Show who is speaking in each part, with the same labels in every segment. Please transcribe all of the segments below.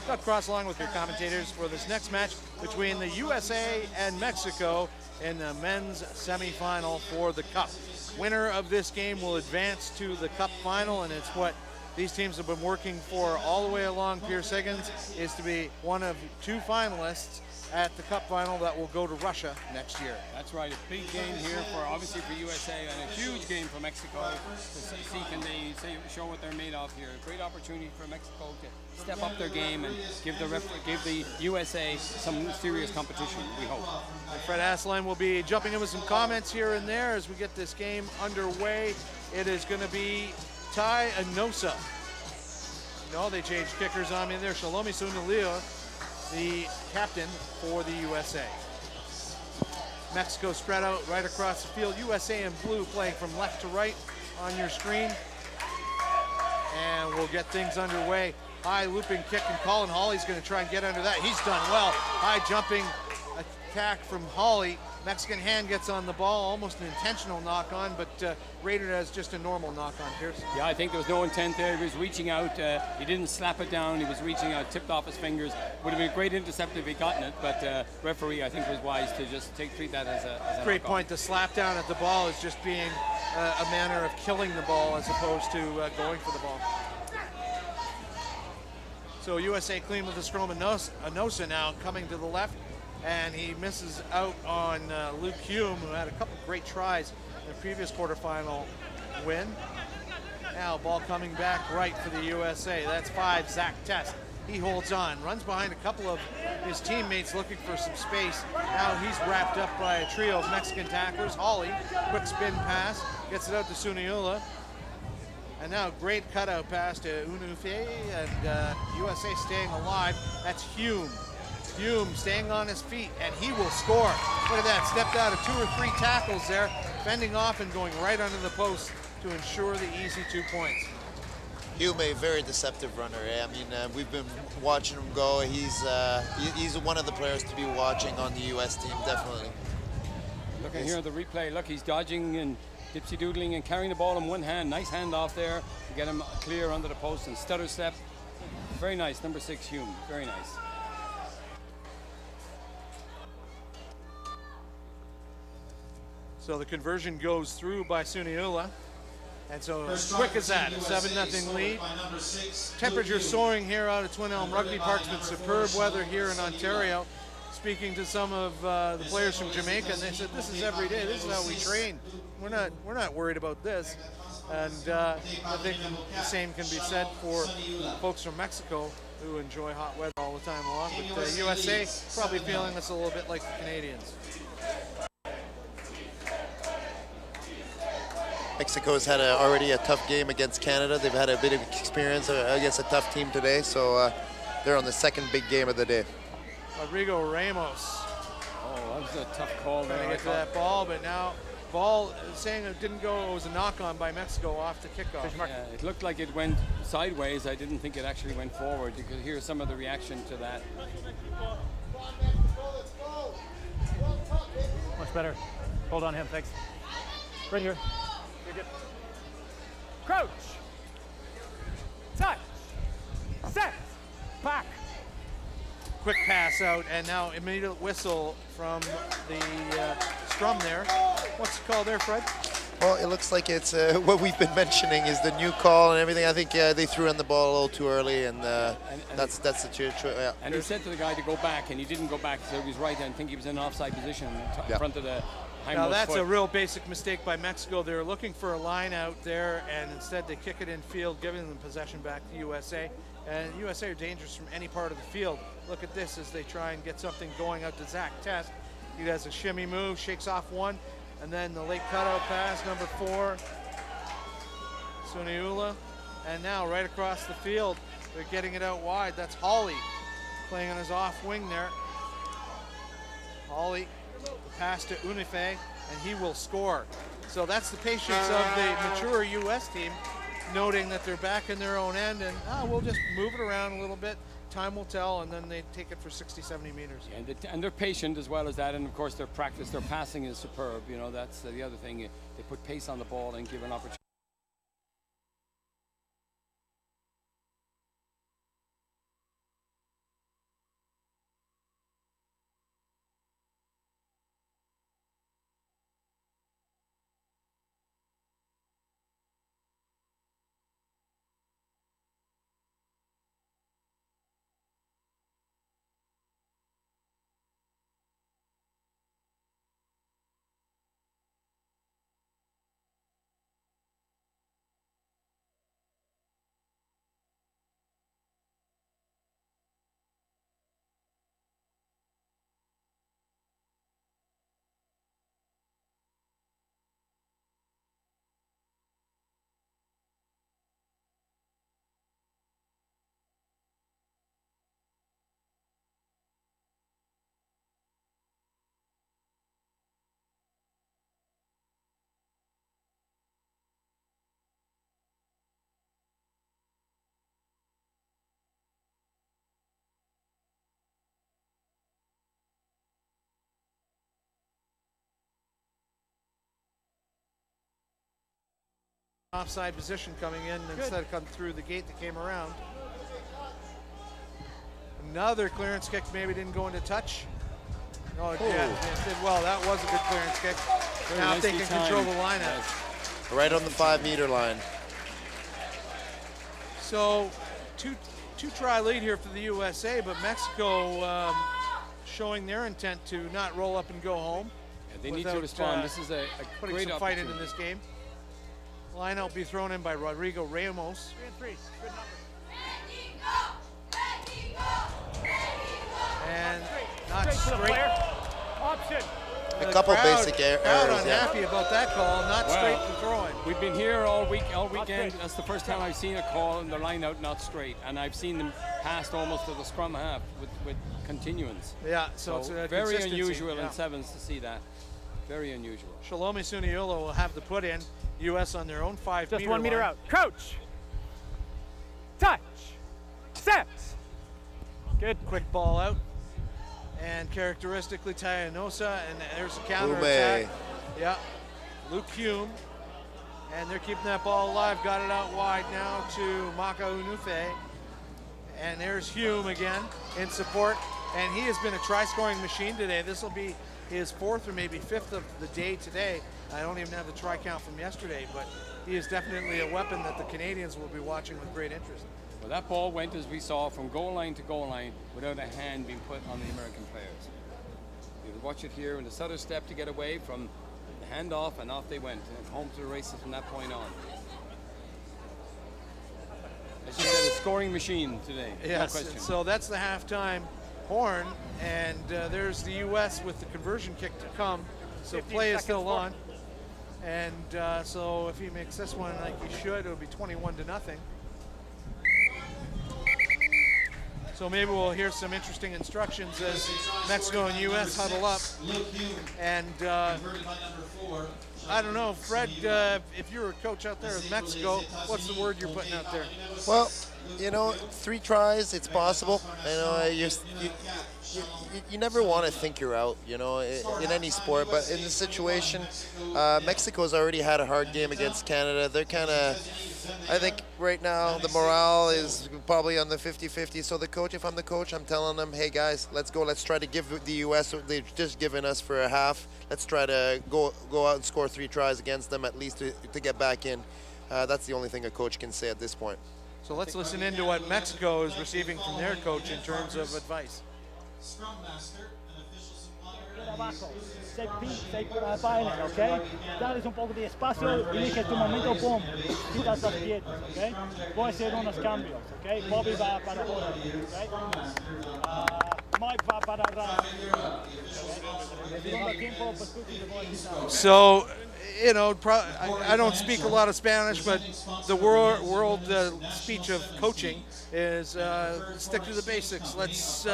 Speaker 1: Doug Cross along with your commentators for this next match between the USA and Mexico in the men's semifinal for the Cup. Winner of this game will advance to the Cup final, and it's what these teams have been working for all the way along. Pierce Higgins is to be one of 2 finalists at the Cup final that will go to Russia next year.
Speaker 2: That's right, a big game here for obviously for USA and a huge game for Mexico to see can they show what they're made of here. A great opportunity for Mexico to step up their game and give the USA some serious competition, we hope.
Speaker 1: And Fred Asseline will be jumping in with some comments here and there as we get this game underway. It is going to be Ty Anosa. No, they changed kickers on me there. Shalomi Sunalio, the captain for the USA. Mexico spread out right across the field. USA in blue playing from left to right on your screen. And we'll get things underway. High looping kick, and Colin Hawley's going to try and get under that. He's done well. High jumping attack from Hawley. Mexican hand gets on the ball, almost an intentional knock on, but rated as just a normal knock on, Pierce.
Speaker 2: Yeah, I think there was no intent there. He was reaching out. He didn't slap it down. He was reaching out, tipped off his fingers. Would have been a great intercept if he'd gotten it, but referee, I think, was wise to just treat that as a
Speaker 1: great point. The slap down at the ball is just being a manner of killing the ball as opposed to going for the ball. So USA clean with the scrum. Anosa now coming to the left, and he misses out on Luke Hume, who had a couple great tries in the previous quarterfinal win. Now ball coming back right for the USA. That's 5, Zach Test. He holds on, runs behind a couple of his teammates looking for some space. Now he's wrapped up by a trio of Mexican tacklers. Hawley, quick spin pass, gets it out to Suniula. And now great cutout pass to Unufe, and USA staying alive. That's Hume. Hume staying on his feet, and he will score. Look at that, stepped out of 2 or 3 tackles there, fending off and going right under the post to ensure the easy 2 points.
Speaker 3: Hume, a very deceptive runner. I mean, we've been watching him go. He's one of the players to be watching on the US team, definitely.
Speaker 2: Looking here at the replay, look, he's dodging and dipsy-doodling and carrying the ball in one hand. Nice handoff there to get him clear under the post and stutter step. Very nice, number 6, Hume, very nice.
Speaker 1: So the conversion goes through by Suniula. And so as quick as that, a 7-0 lead. Temperature soaring here out of Twin Elms Rugby Park. It's been superb weather here in Ontario. Speaking to some of the players from Jamaica, and they said, this is every day, this is how we train. We're not worried about this. And I think the same can be said for folks from Mexico who enjoy hot weather all the time long. But USA probably feeling this a little bit like the Canadians.
Speaker 3: Mexico's had already a tough game against Canada. They've had a bit of experience against a tough team today, so they're on the second big game of the day.
Speaker 1: Rodrigo Ramos.
Speaker 2: Oh, that was a tough call there.
Speaker 1: Trying to get to that ball, but now ball saying it didn't go, it was a knock-on by Mexico off the kickoff.
Speaker 2: Yeah, it looked like it went sideways. I didn't think it actually went forward. You could hear some of the reaction to that.
Speaker 4: Much better. Hold on him, thanks. Right here. Good. Crouch. Touch. Set. Back.
Speaker 1: Quick pass out, and now immediate whistle from the scrum there. What's the call there, Fred?
Speaker 3: Well, it looks like it's what we've been mentioning is the new call and everything. I think they threw in the ball a little too early, and that's the truth. Yeah.
Speaker 2: And he said to the guy to go back, and he didn't go back, so he was right. I think he was in an offside position in front of the hindmost
Speaker 1: Now that's
Speaker 2: foot.
Speaker 1: a real basic mistake by Mexico. They're looking for a line out there, and instead they kick it in field, giving them possession back to USA. And USA are dangerous from any part of the field. Look at this as they try and get something going out to Zach Test. He does a shimmy move, shakes off one, and then the late cutout pass, number 4, Suniula. And now right across the field, they're getting it out wide. That's Hawley playing on his off wing there. Hawley, the pass to Unife, and he will score. So that's the patience of the mature US team, noting that they're back in their own end, and we'll just move it around a little bit. Time will tell, and then they take it for 60, 70 meters.
Speaker 2: And they're patient as well as that, and of course their practice, their passing is superb. You know, that's the other thing. They put pace on the ball and give an opportunity.
Speaker 1: offside position coming in instead of coming through the gate that came around. Another clearance kick, maybe didn't go into touch. Oh, yeah, it did well. That was a good clearance kick. Now if they can control the line out.
Speaker 3: Right on the 5-meter line.
Speaker 1: So two try lead here for the USA, but Mexico showing their intent to not roll up and go home.
Speaker 2: Yeah, they need to respond. This is a
Speaker 1: putting
Speaker 2: great
Speaker 1: some fight into this game. Line out be thrown in by Rodrigo Ramos.
Speaker 4: 3 and 3. Good number.
Speaker 1: And not straight.
Speaker 4: Option.
Speaker 3: A couple basic errors.
Speaker 1: Crowd unhappy about that call, not straight to throwing.
Speaker 2: We've been here all weekend. That's the first time I've seen a call in the line out not straight, and I've seen them passed almost to the scrum half with continuance.
Speaker 1: Yeah, so it's
Speaker 2: very unusual in sevens to see that. Very unusual.
Speaker 1: Shalomi Suniula will have the put in. U.S. on their own 5 meter.
Speaker 4: Just 1 meter
Speaker 1: line.
Speaker 4: out. Crouch. Touch. Set. Good.
Speaker 1: Quick ball out. And characteristically Tayanosa, and there's a counter attack. Yeah, Luke Hume, and they're keeping that ball alive. Got it out wide now to Maka Unufe, and there's Hume again in support, and he has been a try-scoring machine today. This will be his 4th or maybe 5th of the day today. I don't even have the try count from yesterday, but he is definitely a weapon that the Canadians will be watching with great interest.
Speaker 2: Well, that ball went, as we saw, from goal line to goal line without a hand being put on the American players. You can watch it here in the stutter step to get away from the handoff, and off they went, and home to the races from that point on. As you said, a scoring machine today.
Speaker 1: Yes,
Speaker 2: no question.
Speaker 1: So that's the halftime horn, and there's the U.S. with the conversion kick to come. So play is still on. And so if he makes this one like he should, it'll be 21-0. So maybe we'll hear some interesting instructions as Mexico and U.S. huddle up. And I don't know, Fred, if you're a coach out there in Mexico, what's the word you're putting out there?
Speaker 3: Well, you know, 3 tries, it's possible. You know, you never want to think you're out, you know, in any sport. But in this situation, Mexico's already had a hard game against Canada. They're kind of, I think right now the morale is probably on the 50-50. So the coach, if I'm the coach, I'm telling them, hey guys, let's go. Let's try to give the U.S. what they've just given us for a half. Let's try to go out and score 3 tries against them at least to get back in. That's the only thing a coach can say at this point.
Speaker 1: So let's listen into what Mexico is receiving from their coach in terms of advice.
Speaker 5: Scrum Master, an official supplier.
Speaker 6: Abajo, sei bailen, ¿ok? Dales un poco de espacio, elige tu momento, pum, quitas las piernas, ¿ok? Voy a hacer unos cambios, ¿ok? Bobby va para ahora, ¿ok? Mike va para atrás, ¿ok? Segundo tiempo, pues tú te voy a quitar.
Speaker 1: So, you know, I don't speak a lot of Spanish, but the world speech of coaching is stick to the basics. Let's,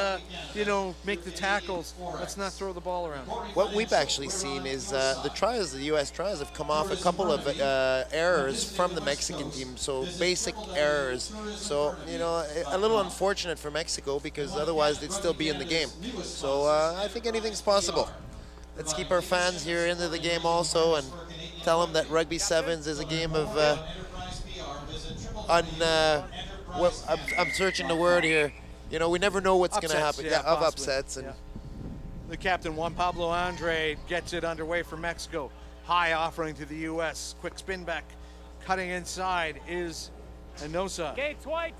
Speaker 1: you know, make the tackles. Let's not throw the ball around.
Speaker 3: What we've actually seen is the tries, the U.S. tries, have come off a couple of errors from the Mexican team, so basic errors. So, you know, a little unfortunate for Mexico because otherwise they'd still be in the game. So I think anything's possible. Let's keep our fans here into the game also and tell them that Rugby Sevens is a game of I'm searching the word here. You know, we never know what's going to happen.
Speaker 1: Yeah,
Speaker 3: of upsets. And
Speaker 1: the captain, Juan Pablo Andre, gets it underway for Mexico. High offering to the U.S. Quick spin back. Cutting inside is Enosa.
Speaker 4: Gates white.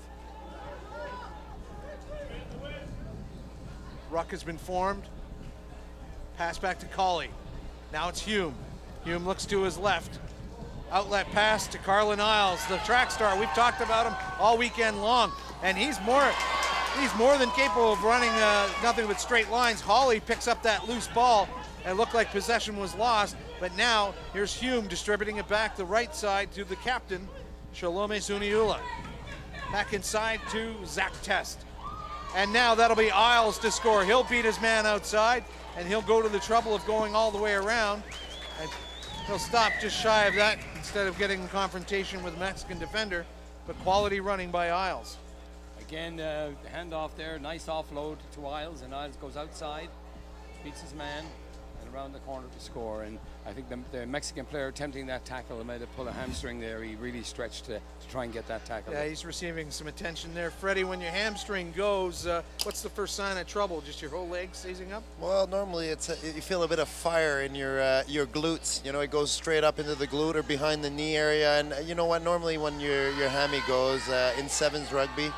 Speaker 1: Ruck has been formed. Pass back to Colley. Now it's Hume. Hume looks to his left. Outlet pass to Carlin Isles, the track star. We've talked about him all weekend long, and he's more than capable of running nothing but straight lines. Hawley picks up that loose ball, and it looked like possession was lost, but now here's Hume distributing it back the right side to the captain, Shalome Suniula. Back inside to Zach Test. And now that'll be Isles to score. He'll beat his man outside, and he'll go to the trouble of going all the way around. And he'll stop just shy of that instead of getting in confrontation with the Mexican defender, but quality running by Isles.
Speaker 2: Again, handoff there, nice offload to Isles, and Isles goes outside, beats his man, and around the corner to score. And I think the Mexican player attempting that tackle might have pulled a hamstring there. He really stretched to try and get that tackle.
Speaker 1: Yeah, he's receiving some attention there. Freddie, when your hamstring goes, what's the first sign of trouble? Just your whole leg seizing up?
Speaker 3: Well, normally you feel a bit of fire in your glutes. You know, it goes straight up into the glute or behind the knee area. And you know what? Normally when your hammy goes in sevens rugby,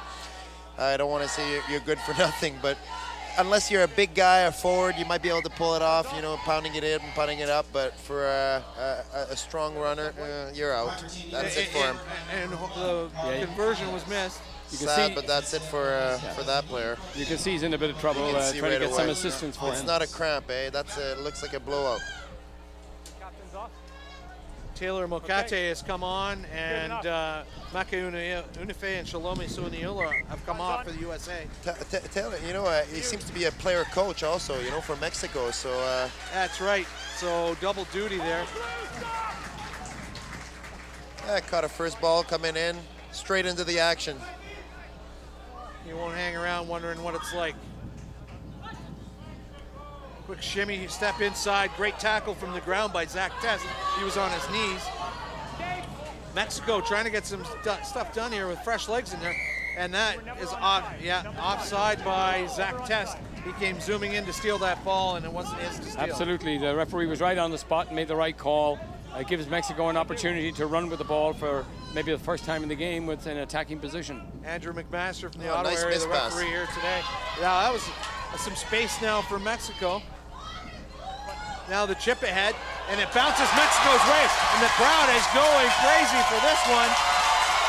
Speaker 3: I don't want to say you're good for nothing, but unless you're a big guy or forward, you might be able to pull it off, you know, pounding it in and putting it up. But for a strong runner, you're out. That's it for him.
Speaker 1: And the conversion was missed.
Speaker 3: Sad, but that's it for that player.
Speaker 2: You can see he's in a bit of trouble, trying to get some assistance for him.
Speaker 3: It's not a cramp, eh? It looks like a blowout.
Speaker 1: Taylor Mokate has come on, and Maka Unife and Shalomi Suniula have come off for the USA.
Speaker 3: Taylor, you know, he seems to be a player coach also, you know, for Mexico. So
Speaker 1: that's right. So double duty there.
Speaker 3: Caught a first ball coming in, straight into the action.
Speaker 1: You won't hang around wondering what it's like. Quick shimmy, step inside, great tackle from the ground by Zach Test. He was on his knees. Mexico trying to get some stuff done here with fresh legs in there. And that is offside by Zach Test. He came zooming in to steal that ball, and it wasn't his to steal.
Speaker 2: Absolutely, the referee was right on the spot and made the right call. Gives Mexico an opportunity to run with the ball for maybe the first time in the game with an attacking position.
Speaker 1: Andrew McMaster from the Ottawa area, the referee here today. Yeah, that was some space now for Mexico. Now the chip ahead, and it bounces Mexico's way, and the crowd is going crazy for this one.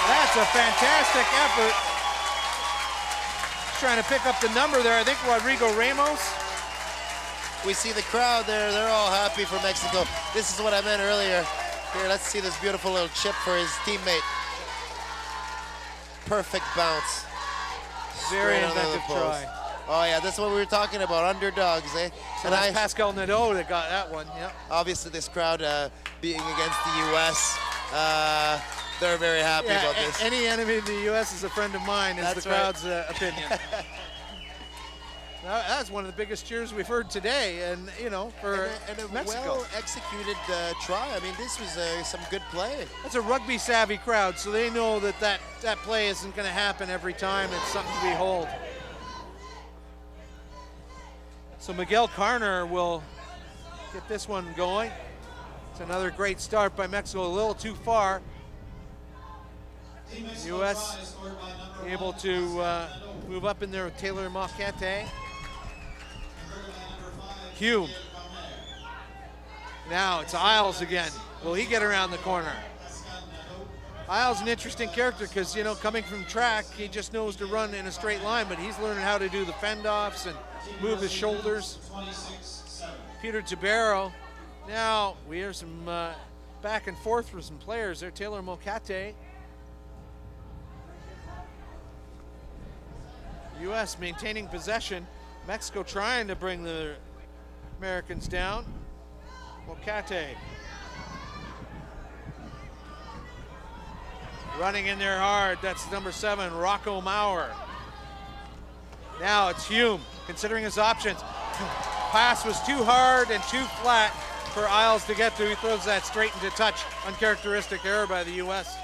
Speaker 1: That's a fantastic effort. Trying to pick up the number there, I think Rodrigo Ramos.
Speaker 3: We see the crowd there, they're all happy for Mexico. This is what I meant earlier. Here, let's see this beautiful little chip for his teammate. Perfect bounce.
Speaker 1: Very inventive try.
Speaker 3: Oh yeah, that's what we were talking about, underdogs, eh?
Speaker 1: So and that's Pascal Nadeau that got that one, yeah.
Speaker 3: Obviously this crowd being against the U.S., they're very happy about this.
Speaker 1: Any enemy in the U.S. is a friend of mine, is the crowd's opinion. That's one of the biggest cheers we've heard today, and you know, for Mexico.
Speaker 3: Well-executed try. I mean, this was some good play.
Speaker 1: That's a rugby-savvy crowd, so they know that play isn't going to happen every time. It's something to behold. So Miguel Carner will get this one going. It's another great start by Mexico, a little too far. U.S. able to move up in there with Taylor Mokate. Hume. Now it's Isles again. Will he get around the corner? Isles an interesting character because, you know, coming from track, he just knows to run in a straight line, but he's learning how to do the fend-offs and move his shoulders. Peter Tabero. Now we hear some back and forth for some players there. Taylor Mokate. U.S. maintaining possession. Mexico trying to bring the Americans down. Mokate. Running in there hard, that's number 7, Rocco Maurer. Now it's Hume, considering his options. Pass was too hard and too flat for Isles to get to. He throws that straight into touch. Uncharacteristic error by the U.S.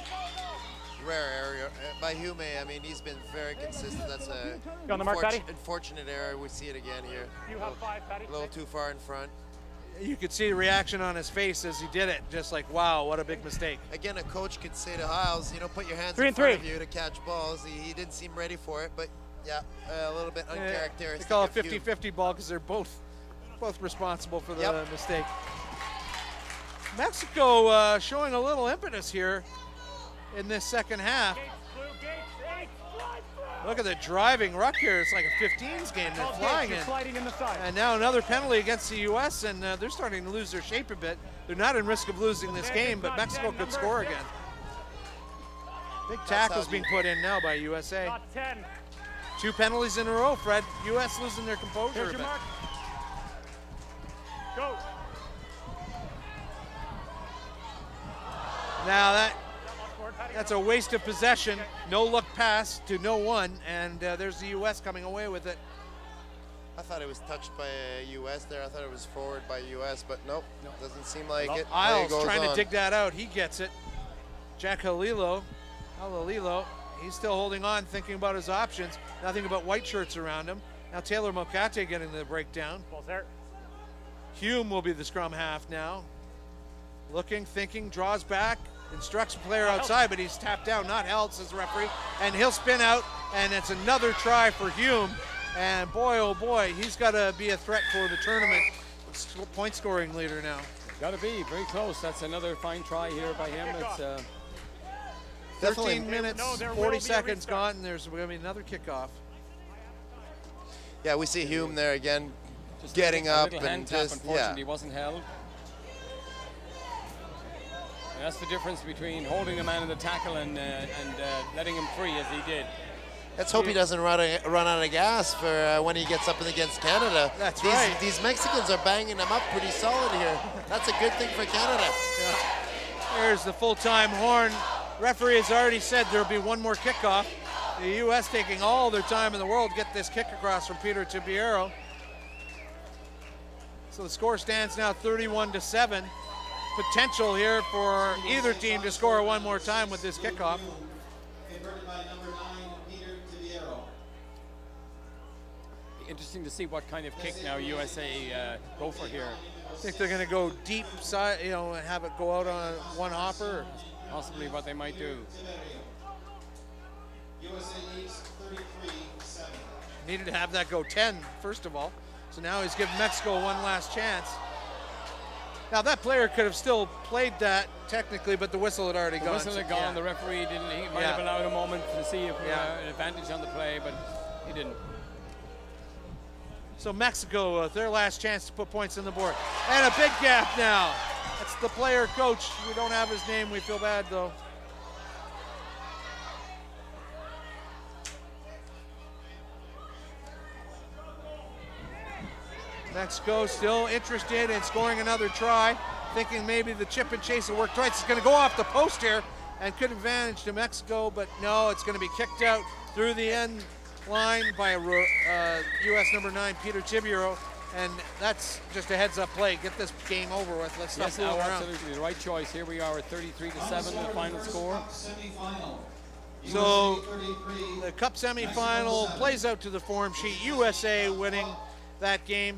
Speaker 3: Rare error by Hume. I mean, he's been very consistent. That's a unfortunate error. We see it again here.
Speaker 4: You have 5, Patty.
Speaker 3: A little too far in front.
Speaker 1: You could see the reaction on his face as he did it, just like, wow, what a big mistake.
Speaker 3: Again, a coach could say to Isles, you know, put your hands in front of you to catch balls. He didn't seem ready for it, but yeah, a little bit uncharacteristic.
Speaker 1: They call it 50-50 ball because they're both responsible for the mistake. Mexico showing a little impetus here in this second half. Look at the driving ruck here. It's like a 15s game. They're flying in. And now another penalty against the U.S., and they're starting to lose their shape a bit. They're not in risk of losing this game, but Mexico could score again. Big tackles being put in now by USA. 2 penalties in a row, Fred. U.S. losing their composure a bit.
Speaker 6: Go.
Speaker 1: Now that's a waste of possession. No look pass to no one, and there's the U.S. coming away with it.
Speaker 3: I thought it was touched by U.S. there. I thought it was forward by U.S., but nope, doesn't seem like it.
Speaker 1: Isles
Speaker 3: Play goes
Speaker 1: trying
Speaker 3: on.
Speaker 1: to dig that out. He gets it. Jack Halilo, he's still holding on, thinking about his options. Nothing but white shirts around him. Now Taylor Mokate getting the breakdown.
Speaker 4: Ball's there.
Speaker 1: Hume will be the scrum half now. Looking, thinking, draws back, instructs a player outside, but he's tapped out, not held, says the referee. And he'll spin out, and it's another try for Hume. And boy, oh boy, he's got to be a threat for the tournament. Point scoring leader now.
Speaker 2: Got to be very close. That's another fine try here by him. It's
Speaker 1: 13 minutes, 40 seconds gone, and there's going to be another kickoff.
Speaker 3: Yeah, we see Hume there again,
Speaker 2: just
Speaker 3: getting
Speaker 2: a
Speaker 3: up
Speaker 2: little hand
Speaker 3: and
Speaker 2: tap,
Speaker 3: just,
Speaker 2: unfortunately, wasn't held. And that's the difference between holding a man in the tackle and letting him free as he did.
Speaker 3: Let's hope he doesn't run out of gas for when he gets up against Canada.
Speaker 1: That's right.
Speaker 3: These Mexicans are banging them up pretty solid here. That's a good thing for Canada.
Speaker 1: Yeah. There's the full-time horn. Referee has already said there'll be one more kickoff. The U.S. taking all their time in the world to get this kick across from Peter Tibiero. So the score stands now 31-7. Potential here for either team to score one more time with this kickoff.
Speaker 5: Converted by number 9, Peter Tibiero.
Speaker 2: Interesting to see what kind of kick now USA go for here.
Speaker 1: I think they're going to go deep side, you know, and have it go out on one hopper.
Speaker 2: Possibly what they might do.
Speaker 5: USA leads 33-7.
Speaker 1: Needed to have that go 10, first of all. So now he's giving Mexico one last chance. Now that player could have still played that technically, but the whistle had already
Speaker 2: The
Speaker 1: gone.
Speaker 2: whistle had gone.
Speaker 1: Yeah.
Speaker 2: The referee didn't. He might have allowed a moment to see if an advantage on the play, but he didn't.
Speaker 1: So Mexico, their last chance to put points on the board. And a big gap now. That's the player coach. We don't have his name. We feel bad, though. Mexico still interested in scoring another try, thinking maybe the chip and chase will work twice. It's going to go off the post here and could advantage to Mexico, but no, it's going to be kicked out through the end line by U.S. number 9, Peter Tibiero, and that's just a heads-up play. Get this game over with. Let's stop fooling around.
Speaker 2: Absolutely the right choice. Here we are at 33-7, the final score.
Speaker 1: So the Cup semifinal plays out to the form sheet. USA winning that game.